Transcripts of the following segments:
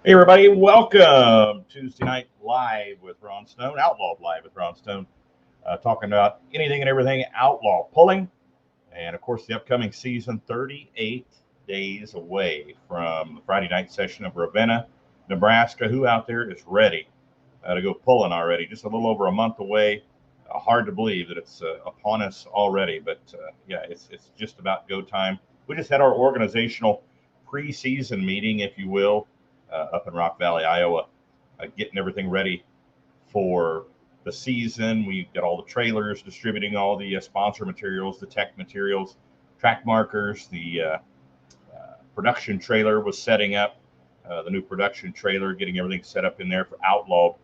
Hey everybody, welcome Tuesday Night Live with Ron Stone, Outlawed Live with Ron Stone, talking about anything and everything outlaw pulling, and of course the upcoming season, 38 days away from the Friday night session of Ravenna, Nebraska. Who out there is ready to go pulling already? Just a little over a month away. Hard to believe that it's upon us already, but yeah, it's just about go time. We just had our organizational preseason meeting, if you will, up in Rock Valley, Iowa, getting everything ready for the season. We got all the trailers, distributing all the sponsor materials, the tech materials, track markers. The production trailer was setting up, the new production trailer, getting everything set up in there for Outlawed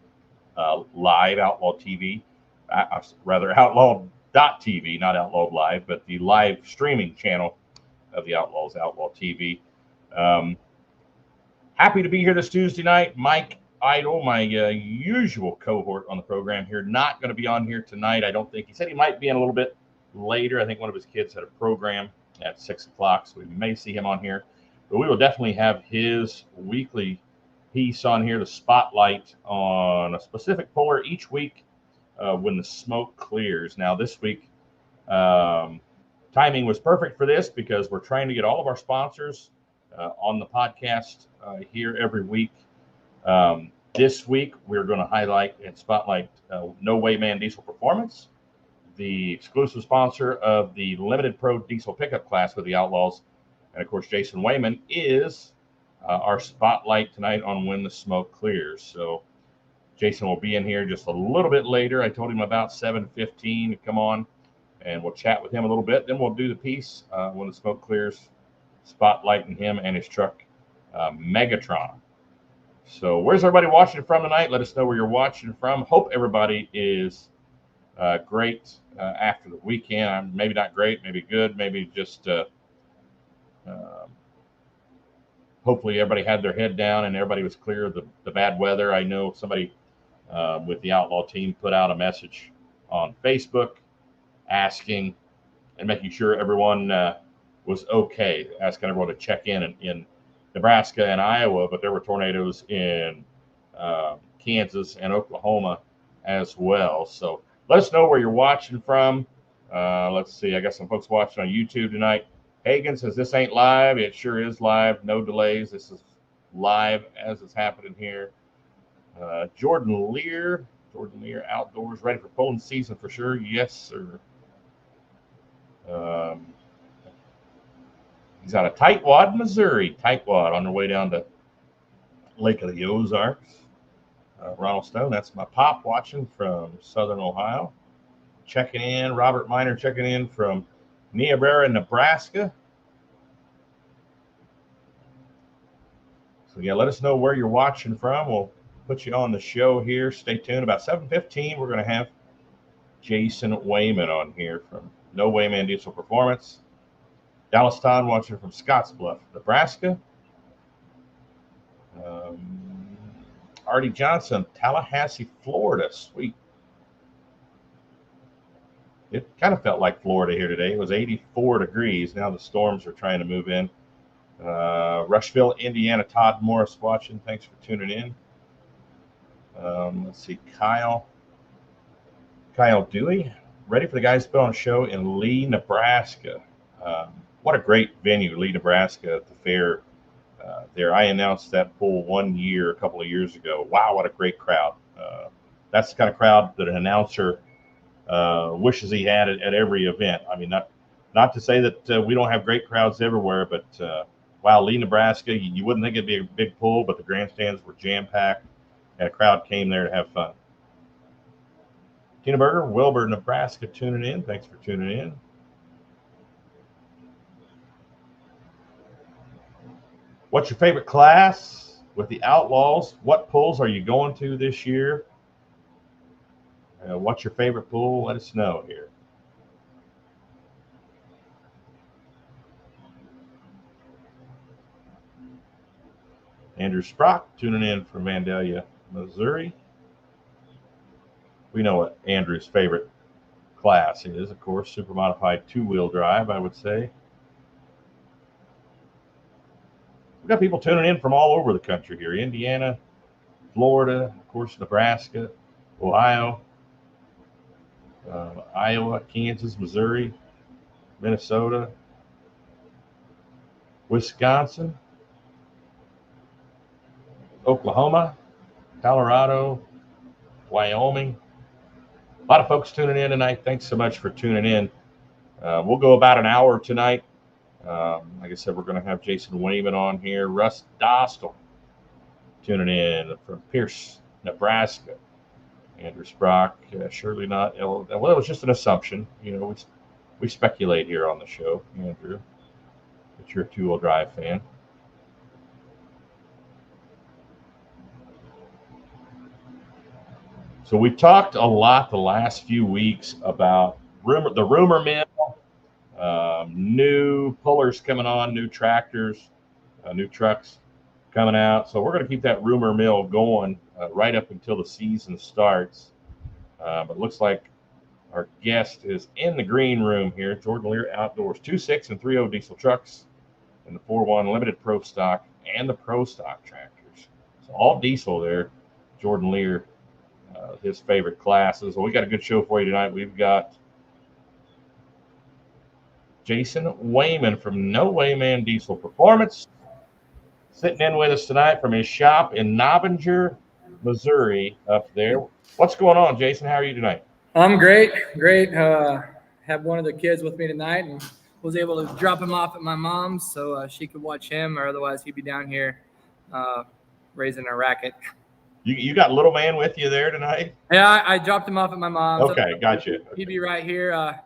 Live, Outlawed TV, rather Outlawed.tv, not Outlawed Live, but the live streaming channel of the Outlaws, Outlawed TV. Happy to be here this Tuesday night. Mike Idle, my usual cohort on the program here, not going to be on here tonight. I don't think. He said he might be in a little bit later. I think one of his kids had a program at 6 o'clock, so we may see him on here. But we will definitely have his weekly piece on here, the spotlight on a specific puller each week when the smoke clears. Now, this week, timing was perfect for this because we're trying to get all of our sponsors on the podcast here every week. This week, we're going to highlight and spotlight Wayman Diesel Performance, the exclusive sponsor of the limited pro diesel pickup class with the Outlaws. And of course, Jason Wayman is our spotlight tonight on When the Smoke Clears. So Jason will be in here just a little bit later. I told him about 7:15 to come on, and we'll chat with him a little bit. Then we'll do the piece when the smoke clears, spotlighting him and his truck, Megatron. So where's everybody watching from tonight? Let us know where you're watching from. Hope everybody is great after the weekend. Maybe not great, maybe good, maybe just hopefully everybody had their head down and everybody was clear of the bad weather. I know somebody with the Outlaw team put out a message on Facebook asking and making sure everyone was okay, asking everyone to check in Nebraska and Iowa, but there were tornadoes in Kansas and Oklahoma as well. So let us know where you're watching from. Let's see. I got some folks watching on YouTube tonight. Hagen says this ain't live. It sure is live. No delays. This is live as it's happening here. Jordan Lear outdoors, ready for pulling season for sure. Yes, sir. He's out of Tightwad, Missouri. Tightwad on their way down to Lake of the Ozarks. Ronald Stone, that's my pop watching from Southern Ohio. Checking in. Robert Miner checking in from Niobrara, Nebraska. So, yeah, let us know where you're watching from. We'll put you on the show here. Stay tuned. About 7:15, we're going to have Jason Wayman on here from Wayman Diesel Performance. Dallas Todd watching from Scottsbluff, Nebraska. Artie Johnson, Tallahassee, Florida. Sweet. It kind of felt like Florida here today. It was 84 degrees. Now the storms are trying to move in. Rushville, Indiana. Todd Morris watching. Thanks for tuning in. Let's see. Kyle Dewey. Ready for the guys to put on a show in Lee, Nebraska. What a great venue, Lee, Nebraska, at the fair there. I announced that pool a couple of years ago. Wow, what a great crowd. That's the kind of crowd that an announcer wishes he had at every event. I mean, not to say that we don't have great crowds everywhere, but wow, Lee, Nebraska, you wouldn't think it'd be a big pool, but the grandstands were jam-packed, and a crowd came there to have fun. Tina Berger, Wilbur, Nebraska, tuning in. Thanks for tuning in. What's your favorite class with the Outlaws? What pulls are you going to this year? What's your favorite pool? Let us know here. Andrew Sprock tuning in from Vandalia, Missouri. We know what Andrew's favorite class is, of course, super modified two-wheel drive, I would say. We've got people tuning in from all over the country here. Indiana, Florida, of course, Nebraska, Ohio, Iowa, Kansas, Missouri, Minnesota, Wisconsin, Oklahoma, Colorado, Wyoming. A lot of folks tuning in tonight. Thanks so much for tuning in. We'll go about an hour tonight. Like I said, we're going to have Jason Wayman on here. Russ Dostal tuning in from Pierce, Nebraska. Andrew Sprock, surely not. Well, it was just an assumption. You know, we speculate here on the show, Andrew, that you're a two-wheel drive fan. So we've talked a lot the last few weeks about the rumor mill, new pullers coming on, new tractors, new trucks coming out. So we're going to keep that rumor mill going right up until the season starts. But it looks like our guest is in the green room here. Jordan Lear Outdoors, 2.6 and 3.0 diesel trucks, and the 4.1 limited pro stock and the pro stock tractors. So all diesel there. Jordan Lear, his favorite classes. Well, we got a good show for you tonight. We've got Jason Wayman from Wayman Diesel Performance sitting in with us tonight from his shop in Nobbinger, Missouri up there. What's going on, Jason? How are you tonight? I'm great. Have one of the kids with me tonight and was able to drop him off at my mom's so she could watch him, or otherwise he'd be down here raising a racket. You got little man with you there tonight? Yeah, I dropped him off at my mom's. Okay, gotcha. He'd be right here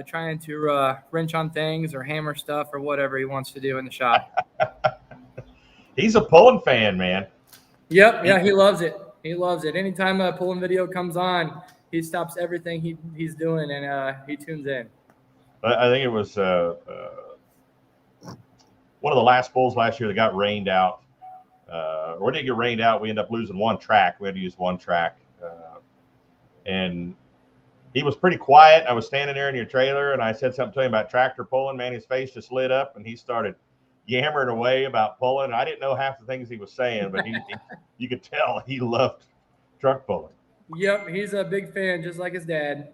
trying to wrench on things or hammer stuff or whatever he wants to do in the shop. He's a pulling fan, man. Yep, yeah, he loves it. He loves it. Anytime a pulling video comes on, he stops everything he's doing and he tunes in. I think it was one of the last pulls last year that got rained out. Or didn't get rained out. We ended up losing one track. We had to use one track. And he was pretty quiet. I was standing there in your trailer, and I said something to him about tractor pulling. Man, his face just lit up, and he started yammering away about pulling. I didn't know half the things he was saying, but you could tell he loved truck pulling. Yep, he's a big fan, just like his dad.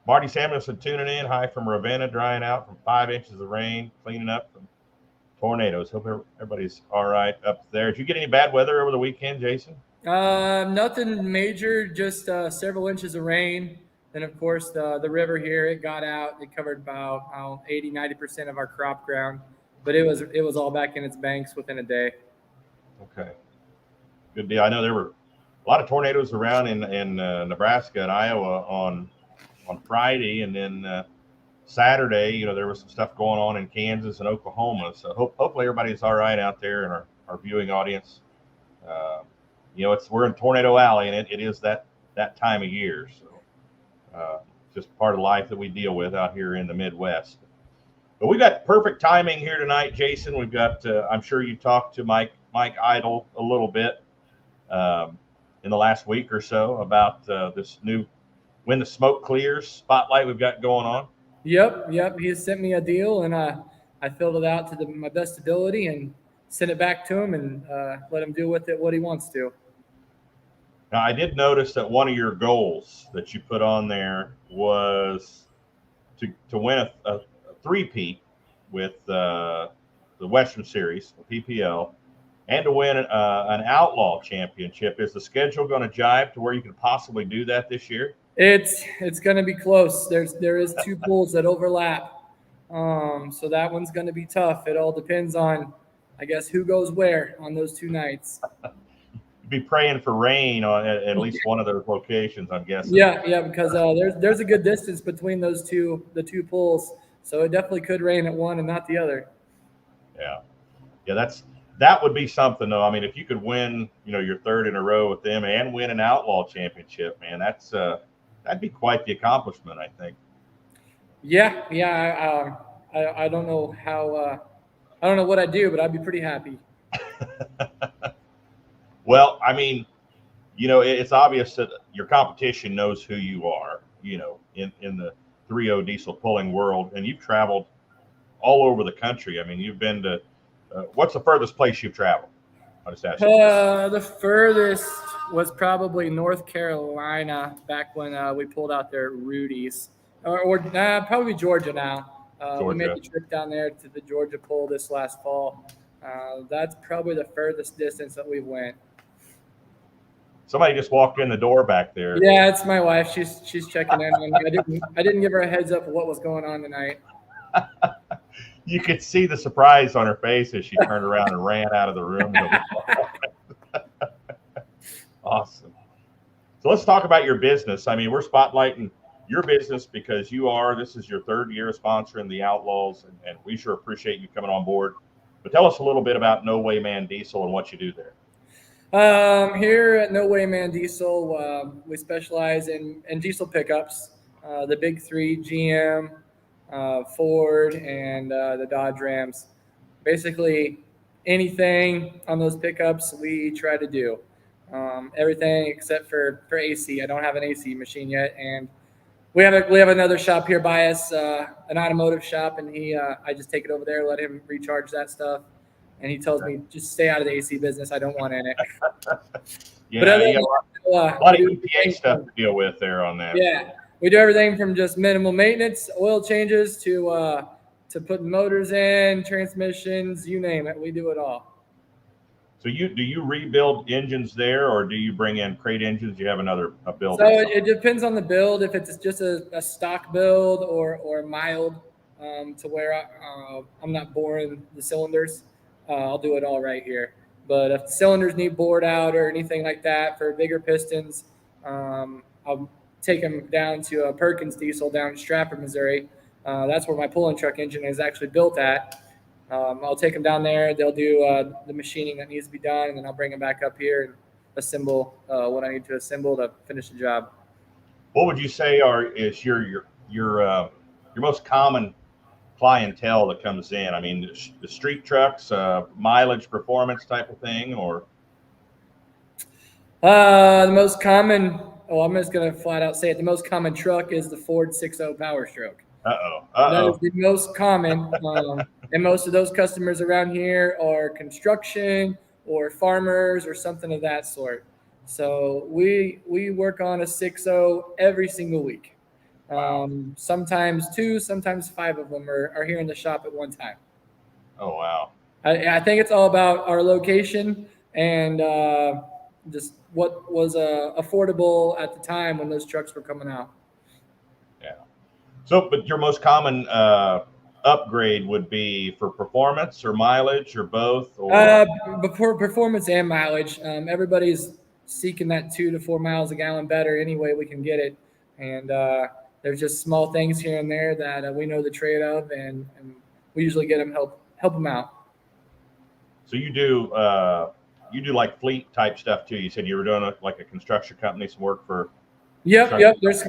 Marty Samuelson tuning in. Hi from Ravenna, drying out from 5 inches of rain, cleaning up from tornadoes. Hope everybody's all right up there. Did you get any bad weather over the weekend, Jason? Nothing major, just several inches of rain. Then, of course, the river here, it got out. It covered about 80, 90% of our crop ground. But it was all back in its banks within a day. Okay. Good deal. I know there were a lot of tornadoes around in Nebraska and Iowa on Friday. And then Saturday, there was some stuff going on in Kansas and Oklahoma. So hopefully everybody's all right out there in our viewing audience. We're in Tornado Alley, and it is that time of year. So just part of life that we deal with out here in the Midwest. But we got perfect timing here tonight, Jason. We've got, I'm sure you talked to Mike Idle a little bit in the last week or so about this new When the Smoke Clears spotlight we've got going on. Yep. He sent me a deal, and I filled it out to my best ability and sent it back to him and let him do with it what he wants to. Now, I did notice that one of your goals that you put on there was to win a three-peat with the Western Series, the PPL, and to win an Outlaw championship. Is the schedule going to jive to where you can possibly do that this year? It's going to be close. There is 2 pools that overlap, so that one's going to be tough. It all depends on, I guess, who goes where on those 2 nights. Be praying for rain on at least one of those locations, I'm guessing. Yeah, because there's a good distance between the 2 pools, so it definitely could rain at one and not the other. Yeah, that would be something though. I mean, if you could win, your 3rd in a row with them and win an Outlaw championship, man, that'd be quite the accomplishment, I think. Yeah. I don't know how. I don't know what I'd do, but I'd be pretty happy. Well, I mean, it's obvious that your competition knows who you are, in the 3.0 diesel pulling world, and you've traveled all over the country. I mean, you've been to, what's the furthest place you've traveled? I'll just ask you. The furthest was probably North Carolina back when we pulled out there at Rudy's, or probably Georgia now. We made the trip down there to the Georgia pull this last fall. That's probably the furthest distance that we went. Somebody just walked in the door back there. Yeah, it's my wife. She's checking in on me. I didn't give her a heads up of what was going on tonight. You could see the surprise on her face as she turned around and ran out of the room. Awesome. So let's talk about your business. I mean, we're spotlighting your business because this is your 3rd year sponsoring the Outlaws, and we sure appreciate you coming on board. But tell us a little bit about No Wayman Diesel and what you do there. Here at No Wayman Diesel, we specialize in diesel pickups, the big 3, GM, Ford, and the Dodge Rams. Basically, anything on those pickups we try to do. Everything except for AC. I don't have an AC machine yet, and we have another shop here by us, an automotive shop, and I just take it over there, let him recharge that stuff. And he tells me, just stay out of the AC business. I don't want in it. Yeah, you got a lot of EPA stuff to deal with there on that. Yeah, we do everything from just minimal maintenance, oil changes, to putting motors in, transmissions, you name it. We do it all. So do you rebuild engines there, or do you bring in crate engines? Do you have a build? So it depends on the build. If it's just a stock build or mild, to where I'm not boring the cylinders. I'll do it all right here. But if the cylinders need bored out or anything like that for bigger pistons, I'll take them down to Perkins Diesel down in Stratford, Missouri. That's where my pulling truck engine is actually built at. I'll take them down there. They'll do the machining that needs to be done, and then I'll bring them back up here and assemble what I need to assemble to finish the job. What would you say is your most common clientele that comes in? I mean, the street trucks, mileage, performance type of thing, or the most common. Oh, I'm just gonna flat out say it. The most common truck is the Ford 6.0 Power Stroke. That is the most common, and most of those customers around here are construction or farmers or something of that sort. So we work on a 6.0 every single week. Wow. Sometimes 2, sometimes 5 of them are here in the shop at one time. Oh, wow. I think it's all about our location and just what was affordable at the time when those trucks were coming out. Yeah. So, but your most common upgrade would be for performance or mileage or both? Or before performance and mileage, everybody's seeking that 2 to 4 miles a gallon better any way we can get it. And there's just small things here and there that we know the trade of, and we usually get them help them out. So you do like fleet type stuff too. You said you were doing like a construction company, some work for. Yep. There's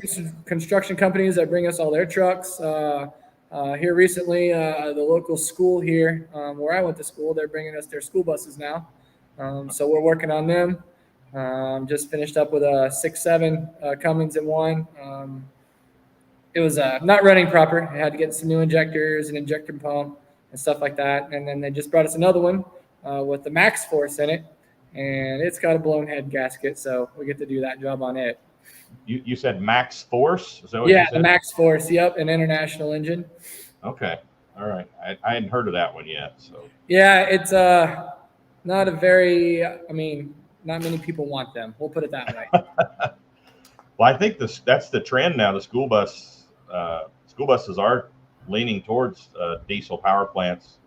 construction companies that bring us all their trucks. Here recently, the local school here where I went to school, they're bringing us their school buses now. So we're working on them. Just finished up with a 6.7 Cummins in one. It was not running proper. I had to get some new injectors and injector pump and stuff like that. And then they just brought us another one with the Max Force in it. And it's got a blown head gasket, so we get to do that job on it. You said Max Force? Is that what you said? The Max Force. Yep, an international engine. Okay, all right. I hadn't heard of that one yet. So yeah, it's not a very. I mean, not many people want them. We'll put it that way. Well, I think that's the trend now. The school buses are leaning towards diesel power plants.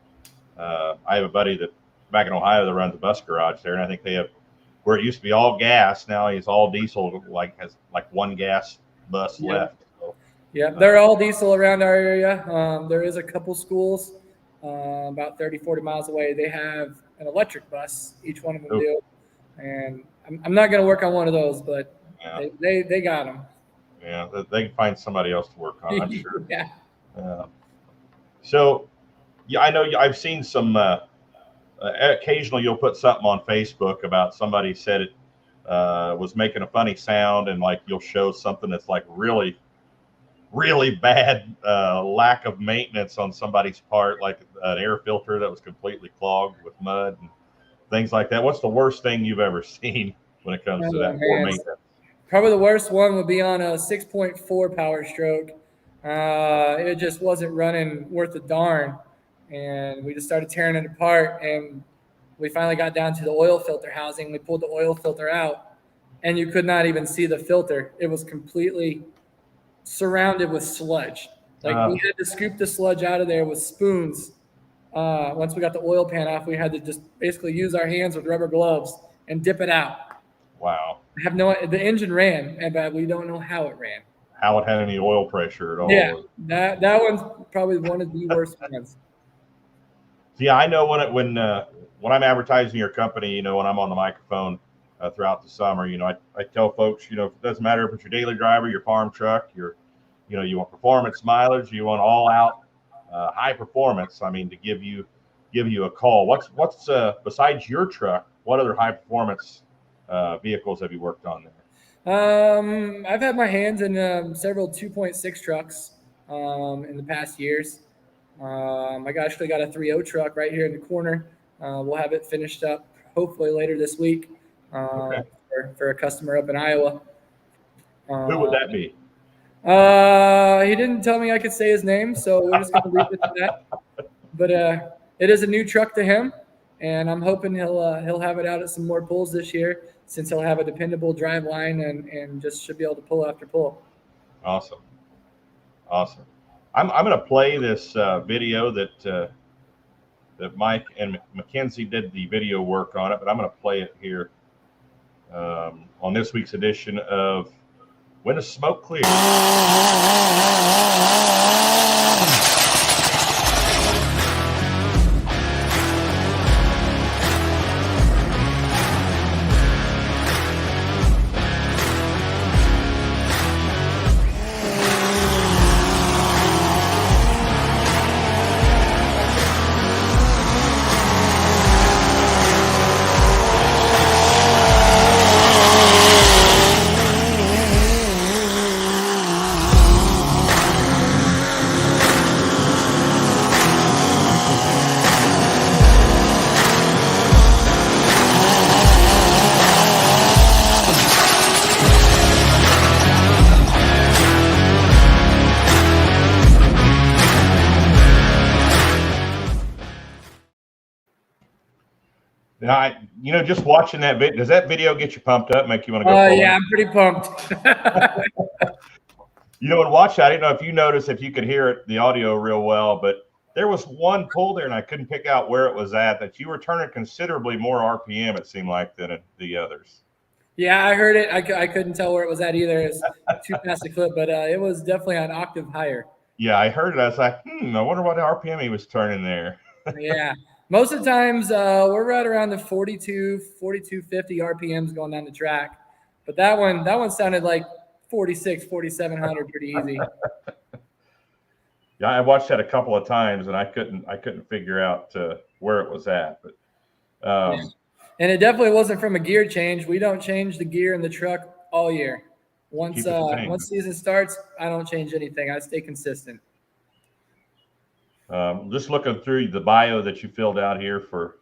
I have a buddy that back in Ohio that runs a bus garage there, and I think they have. Where it used to be all gas, now he's all diesel. Has one gas bus left. So, yeah, they're all diesel around our area. There is a couple schools about 30, 40 miles away. They have an electric bus. Each one of them do. And I'm not going to work on one of those, but they got them. Yeah, they can find somebody else to work on, I'm sure. Yeah. So, yeah, I know I've seen some. Occasionally you'll put something on Facebook about somebody said it was making a funny sound, and like you'll show something that's like really, really bad lack of maintenance on somebody's part, like an air filter that was completely clogged with mud and things like that. What's the worst thing you've ever seen when it comes to that poor maintenance? Probably the worst one would be on a 6.4 Power Stroke. It just wasn't running worth a darn. And we just started tearing it apart, and we finally got down to the oil filter housing. We pulled the oil filter out, and you could not even see the filter. It was completely surrounded with sludge. We had to scoop the sludge out of there with spoons. Once we got the oil pan off, we had to just basically use our hands with rubber gloves and dip it out. Wow. The engine ran, but we don't know how it ran. How it had any oil pressure at all. Yeah, that one's probably one of the worst ones. Yeah, I know when I'm advertising your company, when I'm on the microphone throughout the summer, I tell folks, it doesn't matter if it's your daily driver, your farm truck, you want performance, mileage, you want all out high performance. I mean, to give you a call. What's besides your truck? What other high performance vehicles have you worked on there? I've had my hands in several 2.6 trucks in the past years. I actually got a 3.0 truck right here in the corner. We'll have it finished up hopefully later this week for a customer up in Iowa. Who would that be? He didn't tell me I could say his name, so we're just going to leave it at that. But it is a new truck to him, and I'm hoping he'll have it out at some more pulls this year, since he'll have a dependable drive line and just should be able to pull after pull. Awesome. I'm going to play this video that that Mike and Mackenzie did the video work on it, but I'm going to play it here on this week's edition of When the Smoke Clears. Now, just watching that video, does that video get you pumped up, make you want to go? Yeah, I'm pretty pumped. And watch that. I didn't know if you noticed, if you could hear it, the audio real well, but there was one pull there, and I couldn't pick out where it was at, that you were turning considerably more RPM, it seemed like, than the others. Yeah, I heard it. I couldn't tell where it was at either. It's too fast a clip, but it was definitely an octave higher. Yeah, I heard it. I was like, I wonder what RPM he was turning there. Yeah. Most of the times we're right around the 4250 RPMs going down the track. But that one sounded like 4,700 pretty easy. Yeah, I watched that a couple of times and I couldn't figure out where it was at. But yeah. And it definitely wasn't from a gear change. We don't change the gear in the truck all year. Once season starts, I don't change anything. I stay consistent. Just looking through the bio that you filled out here for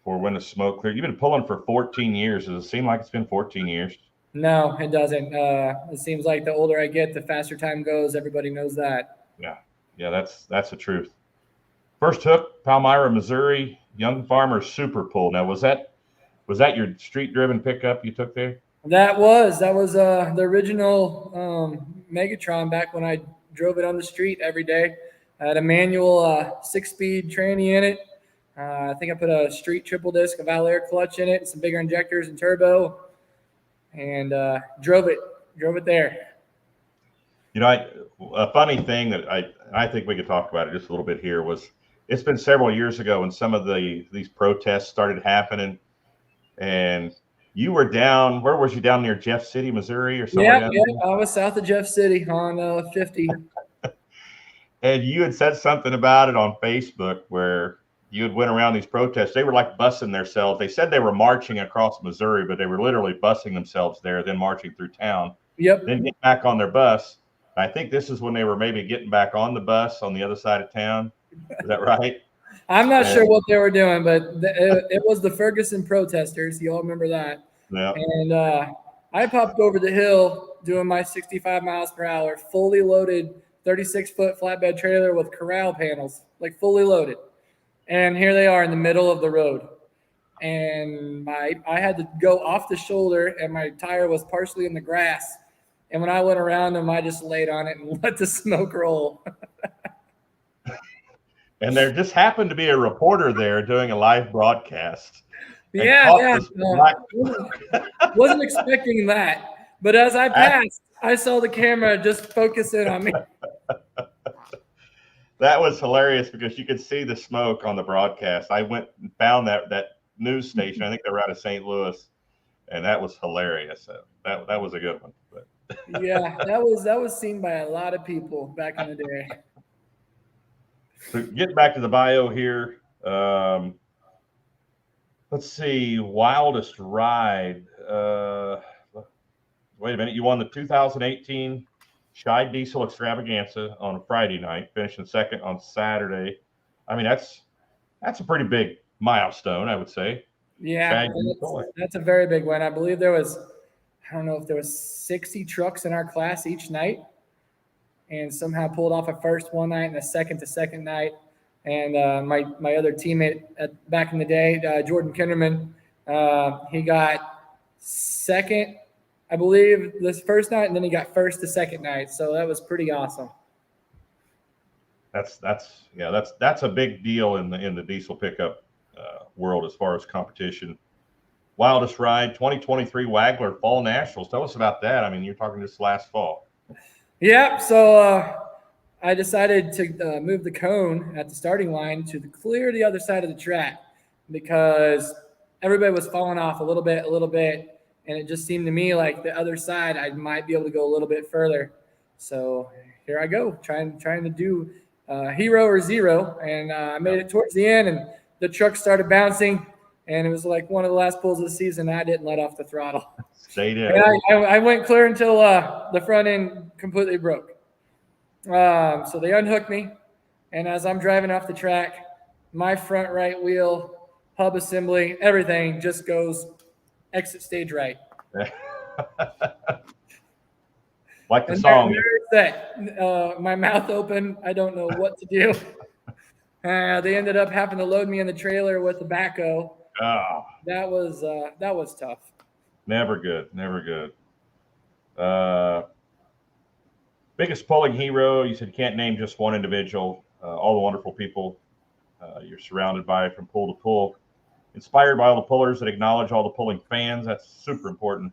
When the Smoke Clears. You've been pulling for 14 years. Does it seem like it's been 14 years? No, it doesn't. It seems like the older I get, the faster time goes. Everybody knows that. Yeah, that's the truth. First hook, Palmyra, Missouri, Young Farmer Super Pull. Now, was that your street-driven pickup you took there? That was the original Megatron back when I drove it on the street every day. I had a manual 6-speed tranny in it. I think I put a street triple disc, a Valor clutch in it, some bigger injectors and turbo, and drove it there. A funny thing that I think we could talk about it just a little bit here was, it's been several years ago when some of these protests started happening, and you were down. Where was you, down near Jeff City, Missouri, or somewhere? Yeah, I was south of Jeff City on 50. And you had said something about it on Facebook where you had went around these protests. They were like bussing themselves. They said they were marching across Missouri, but they were literally bussing themselves there, then marching through town. Yep. Then get back on their bus. I think this is when they were maybe getting back on the bus on the other side of town. Is that right? I'm not sure what they were doing, but it was the Ferguson protesters. You all remember that? Yeah. And I popped over the hill doing my 65 miles per hour, fully loaded 36-foot flatbed trailer with corral panels, like fully loaded. And here they are in the middle of the road. And I had to go off the shoulder, and my tire was partially in the grass. And when I went around them, I just laid on it and let the smoke roll. And there just happened to be a reporter there doing a live broadcast. Yeah. Wasn't expecting that. But as I passed, I saw the camera just focus in on me. That was hilarious because you could see the smoke on the broadcast. I went and found that news station. I think they were out of St. Louis, and that was hilarious. So that was a good one. But. Yeah, that was seen by a lot of people back in the day. So getting back to the bio here, let's see, wildest ride. Wait a minute, you won the 2018 Shy Diesel Extravaganza on a Friday night, finishing second on Saturday. I mean, that's a pretty big milestone, I would say. Yeah, that's a very big one. I believe there was, I don't know if there was 60 trucks in our class each night, and somehow pulled off a first one night and a second night. And my other teammate back in the day, Jordan Kinderman, he got second, I believe, this first night, and then he got first the second night. So that was pretty awesome. That's a big deal in the diesel pickup world as far as competition. Wildest ride 2023 Wagler Fall Nationals. Tell us about that. I mean, you're talking this last fall. Yeah. So I decided to move the cone at the starting line to clear the other side of the track because everybody was falling off a little bit, and it just seemed to me like the other side I might be able to go a little bit further. So here I go, trying to do hero or zero, and I made it towards the end, and the truck started bouncing, and it was like one of the last pulls of the season. I didn't let off the throttle. Stayed in. And I went clear until the front end completely broke. So they unhooked me, and as I'm driving off the track, my front right wheel, hub assembly, everything just goes exit stage right. Like the song. My mouth open. I don't know what to do. They ended up having to load me in the trailer with the backhoe. Oh. That was tough. Never good. Biggest pulling hero. You said you can't name just one individual. All the wonderful people you're surrounded by from pull to pull. Inspired by all the pullers that acknowledge all the pulling fans. That's super important.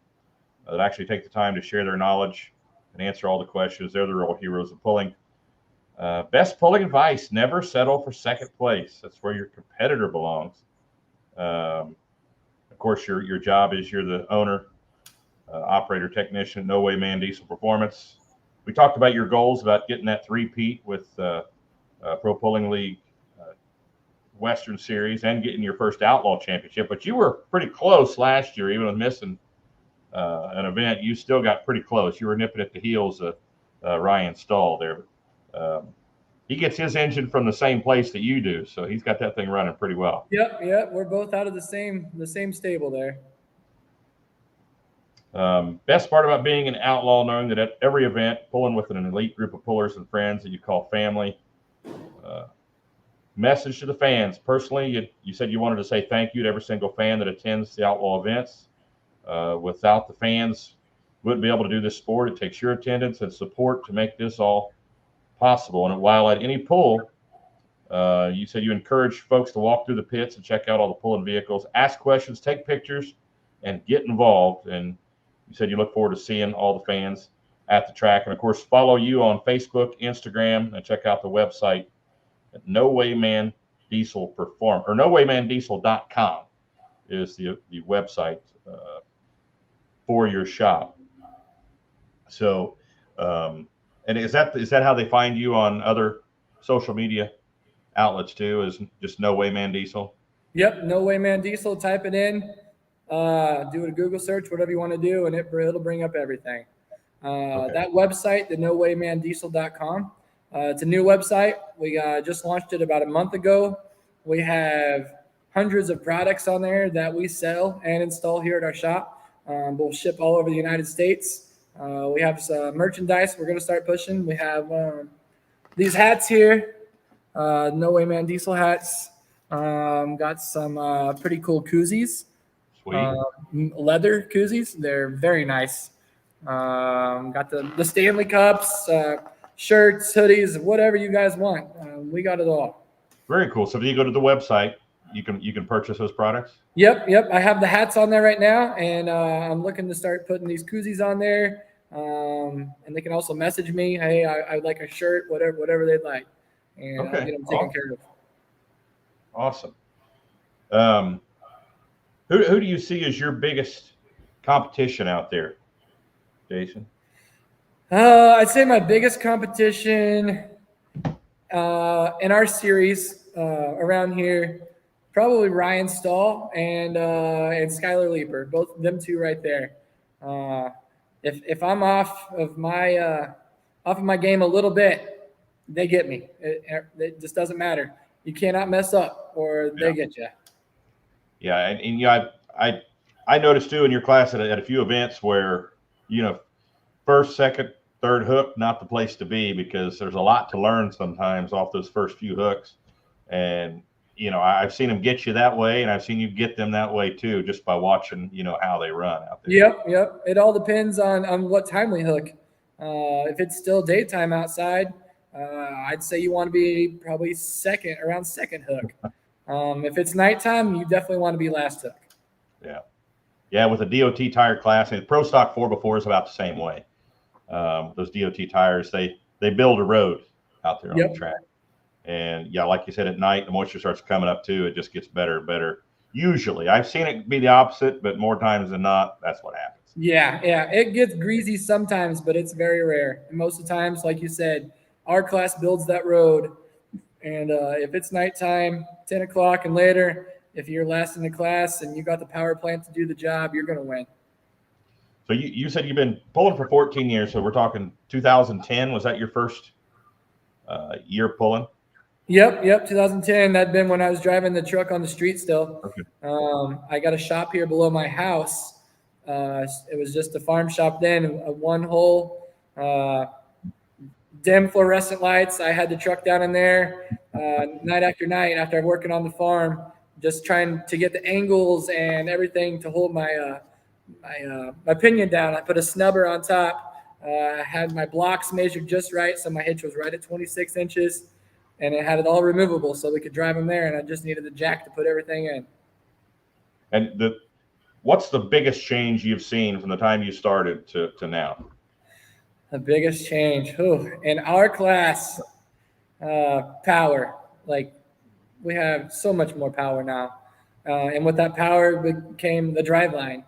That actually take the time to share their knowledge and answer all the questions. They're the real heroes of pulling. Best pulling advice: never settle for second place. That's where your competitor belongs. Of course, your job is you're the owner, operator, technician, No Wayman Diesel Performance. We talked about your goals about getting that three-peat with Pro Pulling League Western Series and getting your first Outlaw Championship. But you were pretty close last year, even with missing an event. You still got pretty close. You were nipping at the heels of Ryan Stahl there. He gets his engine from the same place that you do, so he's got that thing running pretty well. Yep. We're both out of the same stable there. Best part about being an outlaw, knowing that at every event, pulling with an elite group of pullers and friends that you call family. Message to the fans. Personally, you said you wanted to say thank you to every single fan that attends the outlaw events. Without the fans, we wouldn't be able to do this sport. It takes your attendance and support to make this all possible. And while at any pull, you said you encourage folks to walk through the pits and check out all the pulling vehicles, ask questions, take pictures, and get involved. And you said you look forward to seeing all the fans at the track. And, of course, follow you on Facebook, Instagram, and check out the website at No Wayman Diesel Perform, or nowaymandiesel.com is the website for your shop. So, and is that how they find you on other social media outlets too? Is just No Wayman Diesel? Yep, No Wayman Diesel. Type it in, do a Google search, whatever you want to do, and it'll bring up everything. Okay. That website, the nowaymandiesel.com. It's a new website. We just launched it about a month ago. We have hundreds of products on there that we sell and install here at our shop. We'll ship all over the United States. We have some merchandise we're going to start pushing. We have these hats here, No Wayman Diesel hats. Got some pretty cool koozies. Sweet. Leather koozies. They're very nice. Got the Stanley Cups, shirts, hoodies, whatever you guys want. We got it all. Very cool. So if you go to the website, you can purchase those products? Yep. I have the hats on there right now, and I'm looking to start putting these koozies on there. And they can also message me, hey, I'd like a shirt, whatever they'd like. And I'll get them taken care of. Awesome. Who do you see as your biggest competition out there, Jason? I'd say my biggest competition in our series around here, probably Ryan Stahl and Skylar Leeper, both of them two right there. If I'm off of my game a little bit, they get me. It just doesn't matter. You cannot mess up, or they get you. Yeah, and I noticed too in your class at a few events where first, second, third hook, not the place to be, because there's a lot to learn sometimes off those first few hooks. And, I've seen them get you that way, and I've seen you get them that way too, just by watching, how they run out there. Yep. It all depends on what time we hook. If it's still daytime outside, I'd say you want to be probably around second hook. If it's nighttime, you definitely want to be last hook. Yeah. Yeah, with a DOT tire class, and Pro Stock 4x4 is about the same way. Those DOT tires, they build a road out there on the track. And yeah, like you said, at night, the moisture starts coming up too. It just gets better and better. Usually, I've seen it be the opposite, but more times than not, that's what happens. Yeah, it gets greasy sometimes, but it's very rare. And most of the times, like you said, our class builds that road. And if it's nighttime, 10 o'clock and later, if you're last in the class and you got the power plant to do the job, you're going to win. So you said you've been pulling for 14 years. So we're talking 2010. Was that your first year pulling? Yep. 2010. That'd been when I was driving the truck on the street still. Okay. I got a shop here below my house. It was just a farm shop then, a one-hole, dim fluorescent lights. I had the truck down in there night after night after working on the farm, just trying to get the angles and everything to hold my pinion down. I put a snubber on top. I had my blocks measured just right, so my hitch was right at 26 inches, and it had it all removable so we could drive them there, and I just needed the jack to put everything in. And what's the biggest change you've seen from the time you started to now? The biggest change in our class, power. Like, we have so much more power now. And with that power became the driveline.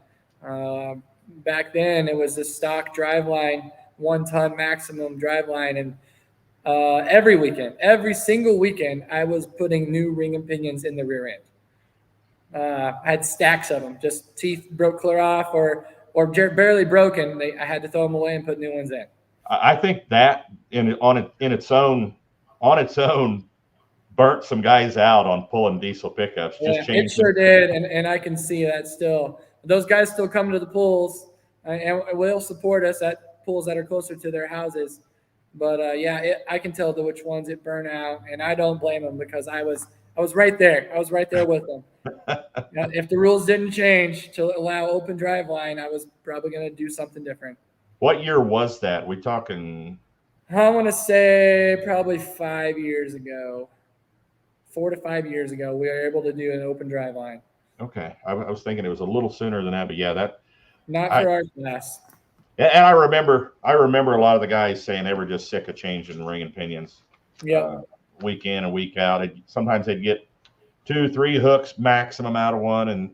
Back then, it was a stock driveline, 1 ton maximum driveline. And every single weekend, I was putting new ring and pinions in the rear end. I had stacks of them, just teeth broke clear off or barely broken. I had to throw them away and put new ones in. I think that on its own burnt some guys out on pulling diesel pickups. It sure did, and I can see that still. Those guys still come to the pools and will support us at pools that are closer to their houses. But I can tell which ones it burned out, and I don't blame them because I was right there. I was right there with them. If the rules didn't change to allow open driveline, I was probably going to do something different. What year was that? We talking? I want to say probably 5 years ago. 4 to 5 years ago, we were able to do an open driveline. Okay, I was thinking it was a little sooner than that, but yeah, not for our class. And I remember a lot of the guys saying they were just sick of changing ring and pinions. Yeah. Week in and week out. Sometimes they'd get 2-3 hooks maximum out of one, and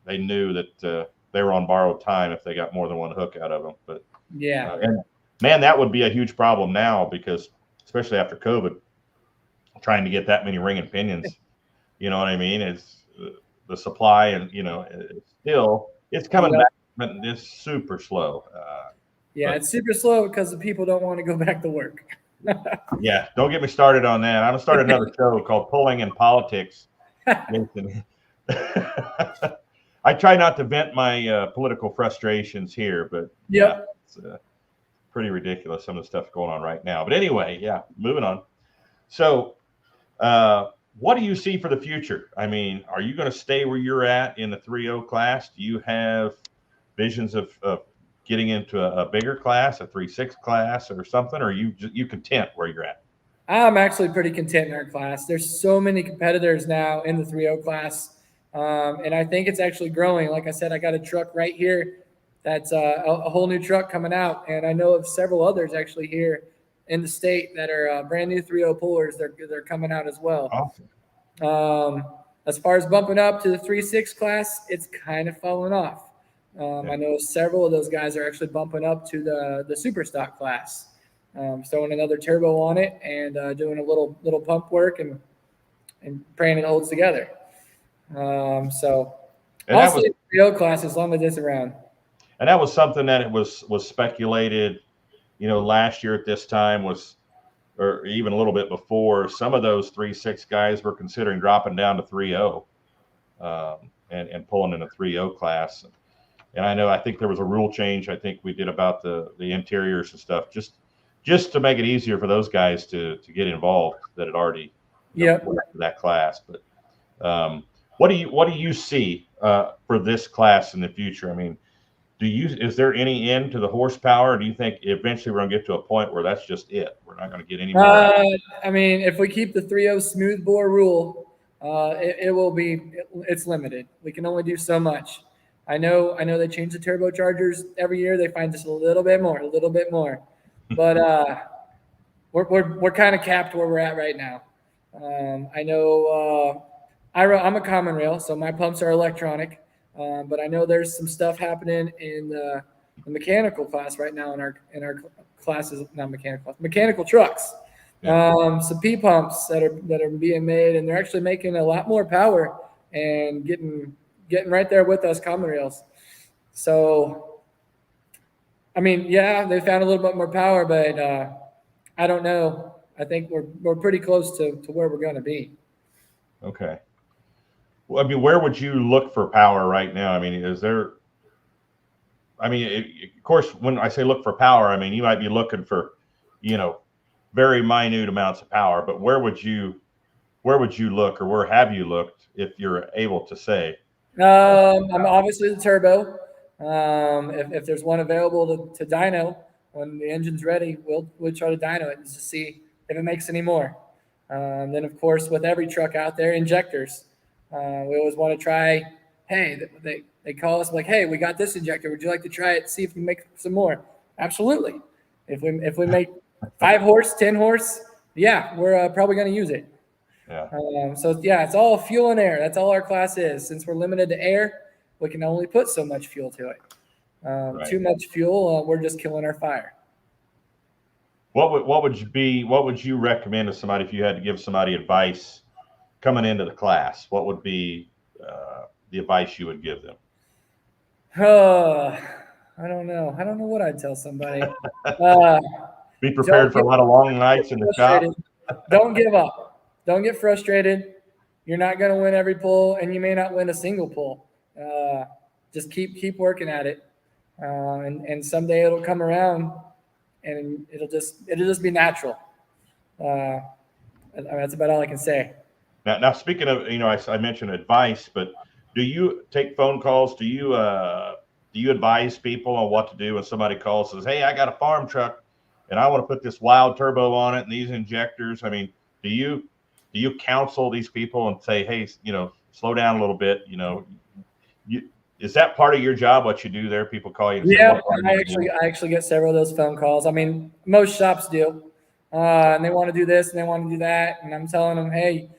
they knew that they were on borrowed time if they got more than one hook out of them. But yeah, and man, that would be a huge problem now because especially after COVID, trying to get that many ring and pinions, you know what I mean? It's the supply, and it's coming back, but it's super slow. It's super slow because the people don't want to go back to work. Yeah, don't get me started on that. I'm gonna start another show called Pulling and Politics. I try not to vent my political frustrations here, but it's pretty ridiculous, some of the stuff going on right now. But anyway, moving on. So what do you see for the future? I mean, are you going to stay where you're at in the 3.0 class? Do you have visions of getting into a bigger class, a 3.6 class or something? Or are you content where you're at? I'm actually pretty content in our class. There's so many competitors now in the 3.0 class. And I think it's actually growing. Like I said, I got a truck right here that's a whole new truck coming out. And I know of several others actually here in the state that are brand new 3.0 pullers. They're coming out as well. Awesome. As far as bumping up to the 3.6 class, it's kind of falling off. I know several of those guys are actually bumping up to the super stock class, throwing another turbo on it and doing a little pump work and praying it holds together. So I'll see the 3.0 class as long as it's around. And that was something that it was speculated, last year at this time or even a little bit before, some of those 3.6 guys were considering dropping down to 3.0 and pulling in a 3.0 class. And I think there was a rule change I think we did about the interiors and stuff, just to make it easier for those guys to get involved that had already went to that class. But what do you see for this class in the future? I mean, Is there any end to the horsepower? Or do you think eventually we're going to get to a point where that's just it? We're not going to get any more out of it? I mean, if we keep the 3.0 smooth bore rule, it's limited. We can only do so much. I know they change the turbochargers every year. They find just a little bit more. But we're kind of capped where we're at right now. I know I'm a common rail, so my pumps are electronic. But I know there's some stuff happening in the mechanical class right now in our classes, not mechanical trucks. Yeah. Some P pumps that are being made, and they're actually making a lot more power and getting right there with us common rails. So, I mean, yeah, they found a little bit more power, but I don't know. I think we're pretty close to where we're going to be. Okay. Well, I mean, where would you look for power right now? I mean, of course, when I say look for power, I mean, you might be looking for, very minute amounts of power, but where would you look, or where have you looked, if you're able to say? I'm obviously the turbo. If there's one available to dyno when the engine's ready, we'll try to dyno it and just see if it makes any more. Then, of course, with every truck out there, injectors. We always want to try. Hey, they call us like, hey, we got this injector. Would you like to try it? See if we make some more. Absolutely. If we make 5 horse, 10 horse, yeah, we're probably going to use it. Yeah. It's all fuel and air. That's all our class is. Since we're limited to air, we can only put so much fuel to it. Right. Too much fuel, we're just killing our fire. What would you recommend to somebody if you had to give somebody advice coming into the class? What would be the advice you would give them? I don't know. I don't know what I'd tell somebody. Be prepared for a lot of long nights in the shop. Don't give up. Don't get frustrated. You're not going to win every pull, and you may not win a single pull. Just keep working at it, and someday it'll come around, and it'll just be natural. That's about all I can say. Now speaking of, I mentioned advice, but do you take phone calls? Do you advise people on what to do when somebody calls and says, "Hey, I got a farm truck, and I want to put this wild turbo on it and these injectors"? I mean, do you counsel these people and say, "Hey, slow down a little bit"? Is that part of your job? What you do there? People call you. And yeah, say, I actually get several of those phone calls. I mean, most shops do, and they want to do this and they want to do that, and I'm telling them, "Hey,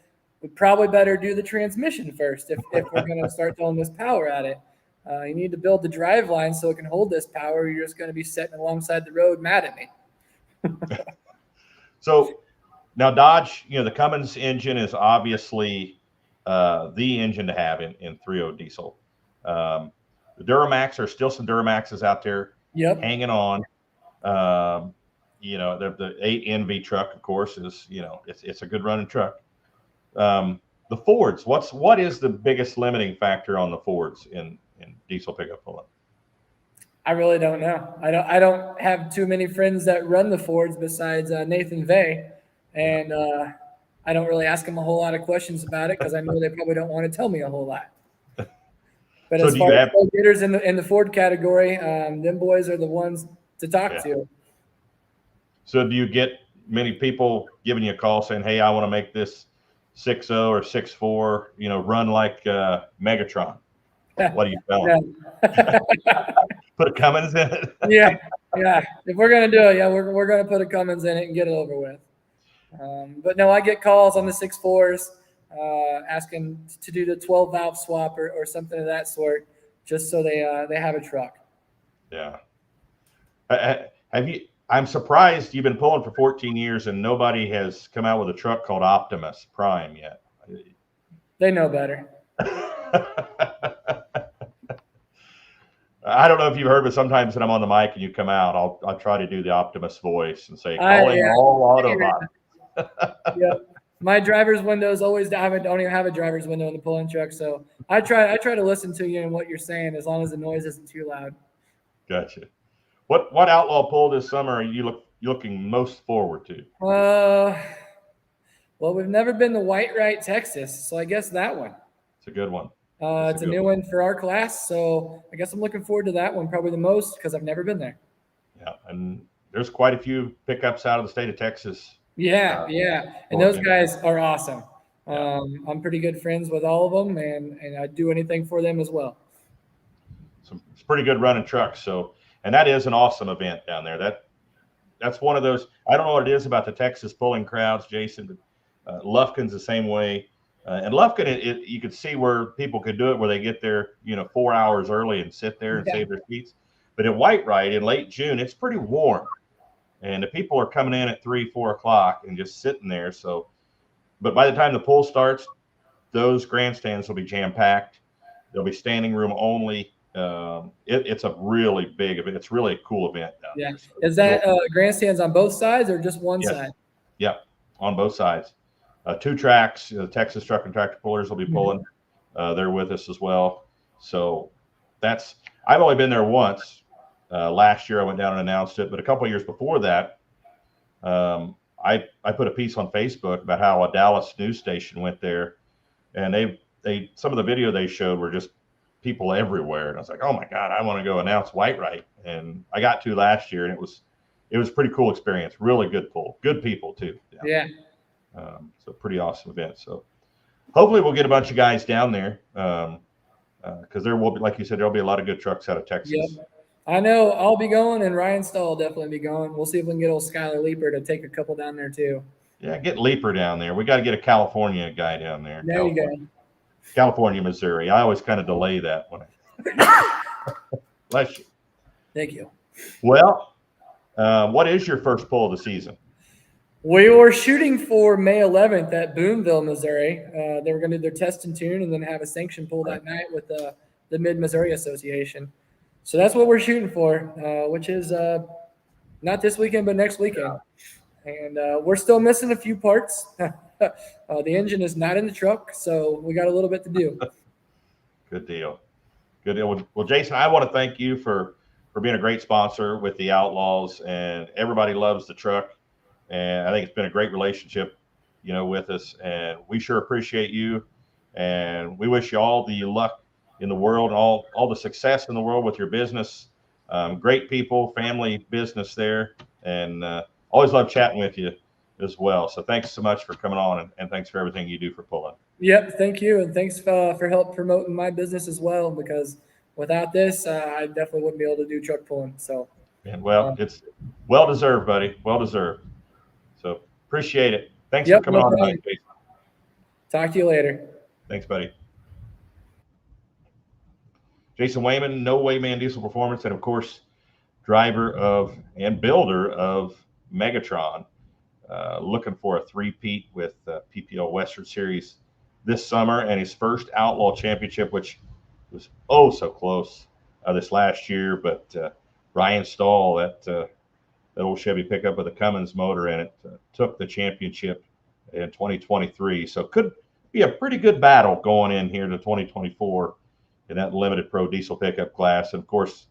we probably better do the transmission first if we're going to start throwing this power at it. You need to build the drive line so it can hold this power. You're just going to be sitting alongside the road mad at me." So now Dodge, the Cummins engine is obviously the engine to have in 3.0 diesel. The Duramax, are still some Duramaxes out there hanging on. The 8 NV truck, of course, is it's a good running truck. The Fords, what is the biggest limiting factor on the Fords in diesel pickup pulling? I really don't know. I don't have too many friends that run the Fords besides Nathan Vey, and I don't really ask him a whole lot of questions about it because I know they probably don't want to tell me a whole lot. But so as far as go-getters in the Ford category, them boys are the ones to talk to. So do you get many people giving you a call saying, "Hey, I want to make this 6.0 or 6.4, run like Megatron"? What are you telling? Put a Cummins in it? Yeah. If we're gonna do it, we're gonna put a Cummins in it and get it over with. But no, I get calls on the 6.4s asking to do the 12 valve swap or something of that sort, just so they have a truck. Yeah. I'm surprised you've been pulling for 14 years and nobody has come out with a truck called Optimus Prime yet. They know better. I don't know if you've heard, but sometimes when I'm on the mic and you come out, I'll try to do the Optimus voice and say, "Calling all Autobots." Yeah, my driver's windows always don't even have a driver's window in the pulling truck, so I try to listen to you and what you're saying as long as the noise isn't too loud. Gotcha. What outlaw pull this summer are you looking most forward to? Well, we've never been to White Right, Texas, so I guess that one. It's a good one. It's a new one for our class, so I guess I'm looking forward to that one probably the most because I've never been there. Yeah, and there's quite a few pickups out of the state of Texas. Yeah, and those guys are awesome. Yeah. I'm pretty good friends with all of them, and I'd do anything for them as well. It's pretty good running trucks. So, and that is an awesome event down there. That's one of those. I don't know what it is about the Texas pulling crowds, Jason, but Lufkin's the same way. And Lufkin, you could see where people could do it, where they get there, 4 hours early and sit there and save their seats. But in Whitewright in late June, it's pretty warm, and the people are coming in at 3, 4 o'clock and just sitting there. So, but by the time the pull starts, those grandstands will be jam packed. There'll be standing room only. It's a really big event. It's really a cool event down there. So, is that grandstands on both sides or just one side? Yep, on both sides. 2 tracks. The Texas Truck and Tractor Pullers will be pulling. They're with us as well. So I've only been there once. Last year I went down and announced it, but a couple of years before that, I put a piece on Facebook about how a Dallas news station went there, and they some of the video they showed were just people everywhere, and I was like, oh my God, I want to go announce Whitewright. And I got to last year, and it was a pretty cool experience. Really good pull, good people too. Yeah. So pretty awesome event. So hopefully we'll get a bunch of guys down there, because there will be, like you said, there'll be a lot of good trucks out of Texas. Yep. I know I'll be going, and Ryan Stahl will definitely be going. We'll see if we can get old Skylar Leaper to take a couple down there too. Yeah, get Leaper down there. We got to get a California guy down there. There you go. California, Missouri. I always kind of delay that when I bless you. Thank you. Well, what is your first pull of the season? We were shooting for May 11th at Boonville, Missouri. They were going to do their test and tune and then have a sanction pull that night with the Mid-Missouri Association. So that's what we're shooting for, which is not this weekend, but next weekend. And we're still missing a few parts. The engine is not in the truck, so we got a little bit to do. Good deal. Well, Jason, I want to thank you for being a great sponsor with the Outlaws, and everybody loves the truck. And I think it's been a great relationship, with us, and we sure appreciate you. And we wish you all the luck in the world and all the success in the world with your business. Great people, family business there, and always love chatting with you as well. So thanks so much for coming on, and thanks for everything you do for pulling. Yep, thank you, and thanks for help promoting my business as well, because without this, I definitely wouldn't be able to do truck pulling. So, and it's well deserved, buddy. Well deserved. So appreciate it. Thanks for coming on tonight, Jason. Talk to you later. Thanks, buddy. Jason Wayman, Wayman Diesel Performance, and of course, driver of and builder of Megatron. Looking for a 3-peat with PPL Western Series this summer, and his first Outlaw Championship, which was so close this last year. But Ryan Stahl, that old Chevy pickup with a Cummins motor in it, took the championship in 2023. So could be a pretty good battle going in here to 2024 in that limited pro diesel pickup class. And of course,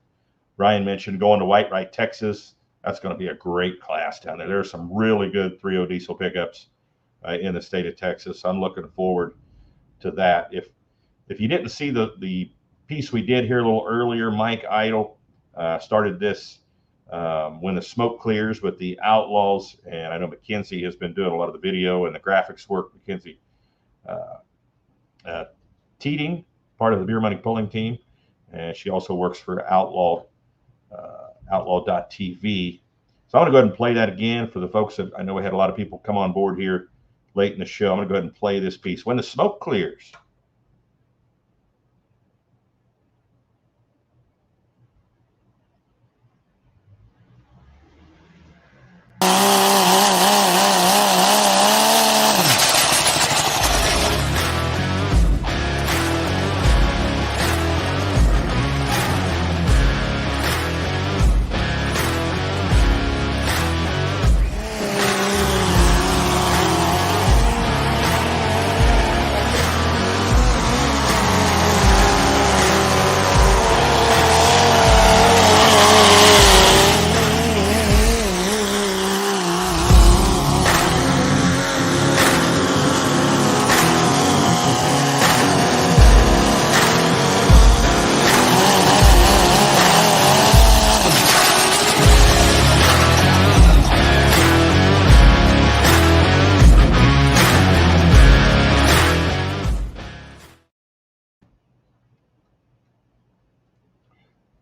Ryan mentioned going to Whitewright, Texas. That's going to be a great class down there. There's some really good 3.0 diesel pickups in the state of Texas. I'm looking forward to that. If you didn't see the piece we did here a little earlier, Mike Idle started this when the smoke clears with the Outlaws, and I know Mackenzie has been doing a lot of the video and the graphics work. Mackenzie Teeting, part of the Beer Money Pulling team, and she also works for Outlawed, Outlawed.tv. So I'm going to go ahead and play that again for the folks that I know we had a lot of people come on board here late in the show. I'm going to go ahead and play this piece. When the smoke clears.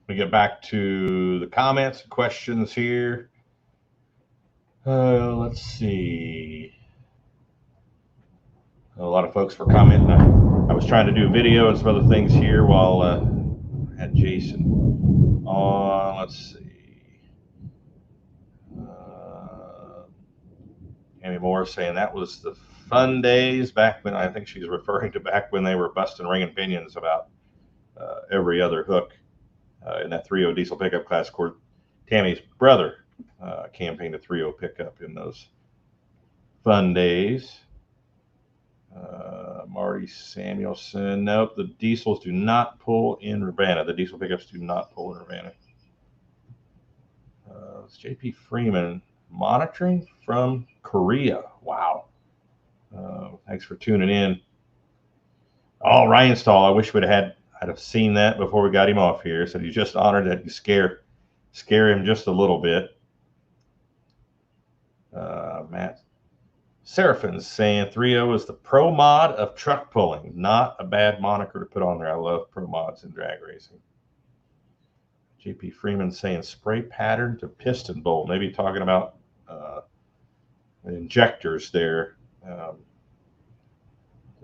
We get back to the comments and questions here. Let's see. A lot of folks were commenting. I was trying to do video and some other things here while I had Jason on. Let's see. Amy Moore saying that was the fun days back when, I think she's referring to back when they were busting ring opinions about every other hook in that 3.0 diesel pickup class. Of course, Tammy's brother campaigned a 3.0 pickup in those fun days. Marty Samuelson, nope, the diesels do not pull in Urbana. The diesel pickups do not pull in Urbana. It's JP Freeman monitoring from Korea. Wow. Thanks for tuning in. Oh, Ryan Stahl, I wish I'd have seen that before we got him off here. So he's just honored that you scare him just a little bit. Matt Seraphin's saying 3.0 is the pro mod of truck pulling. Not a bad moniker to put on there. I love pro mods in drag racing. JP Freeman saying spray pattern to piston bowl. Maybe talking about injectors there.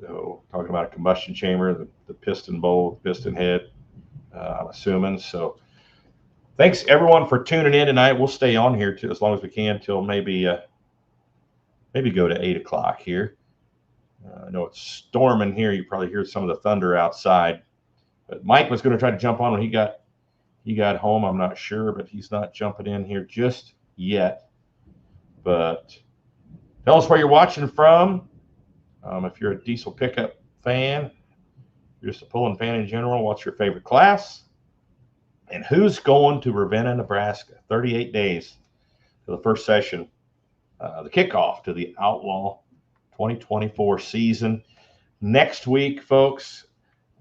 So talking about a combustion chamber, the piston bowl, piston head, I'm assuming. So thanks everyone for tuning in tonight. We'll stay on here as long as we can till maybe go to 8 o'clock here. I know it's storming here. You probably hear some of the thunder outside. But Mike was going to try to jump on when he got home. I'm not sure, but he's not jumping in here just yet. But tell us where you're watching from. If you're a diesel pickup fan, you're just a pulling fan in general, what's your favorite class? And who's going to Ravenna, Nebraska? 38 days to the first session, the kickoff to the Outlaw 2024 season. Next week, folks,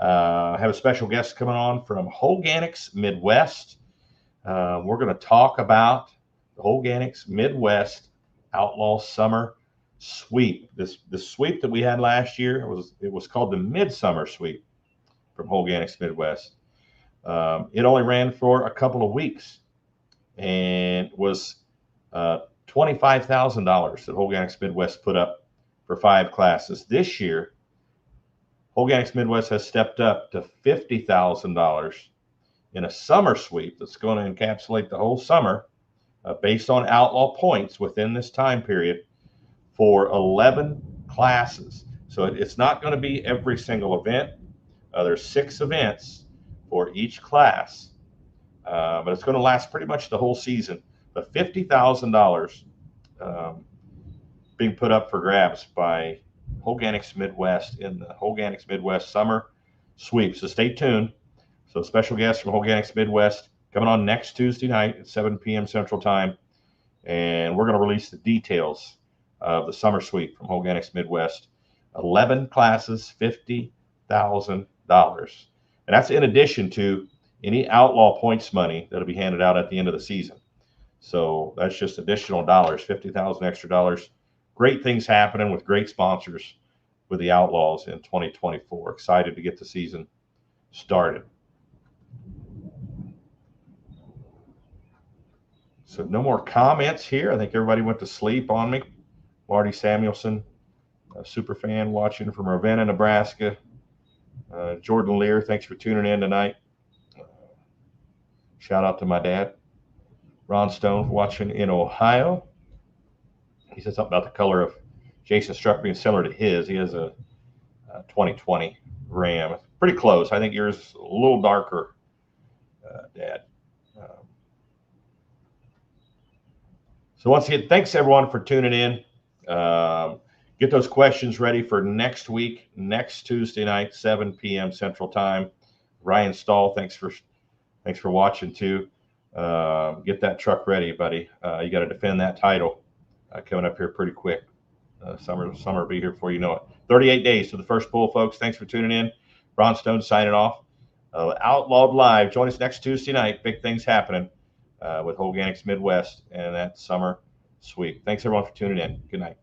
I have a special guest coming on from Hoganics Midwest. We're going to talk about the Hoganics Midwest Outlaw Summer Sweep. This sweep that we had last year, it was called the Midsummer Sweep from Hoganics Midwest. It only ran for a couple of weeks and was $25,000 that Hoganics Midwest put up for 5 classes. This year, Hoganics Midwest has stepped up to $50,000 in a summer sweep that's going to encapsulate the whole summer based on outlaw points within this time period for 11 classes. So it's not going to be every single event. There's 6 events for each class, but it's going to last pretty much the whole season. The $50,000 being put up for grabs by Hoganics Midwest in the Hoganics Midwest Summer Sweep. So stay tuned. So special guest from Hoganics Midwest coming on next Tuesday night at 7 p.m. Central Time. And we're going to release the details of the summer sweep from Hoganics Midwest. 11 classes, $50,000. And that's in addition to any outlaw points money that'll be handed out at the end of the season. So that's just additional dollars, 50,000 extra dollars. Great things happening with great sponsors with the Outlaws in 2024. Excited to get the season started. So no more comments here. I think everybody went to sleep on me. Marty Samuelson, a super fan watching from Ravenna, Nebraska. Jordan Lear, thanks for tuning in tonight. Shout out to my dad. Ron Stone watching in Ohio. He said something about the color of Jason's truck being similar to his. He has a 2020 Ram. Pretty close. I think yours is a little darker, Dad. So once again, thanks everyone for tuning in. Get those questions ready for next week, next Tuesday night, 7 p.m. Central Time. Ryan Stahl, thanks for watching too. Get that truck ready, buddy. You got to defend that title coming up here pretty quick. Summer will be here before you know it. 38 days to the first pull, folks. Thanks for tuning in. Ron Stone signing off. Outlawed Live. Join us next Tuesday night. Big things happening with Hoganics Midwest and that summer sweep. Thanks everyone for tuning in. Good night.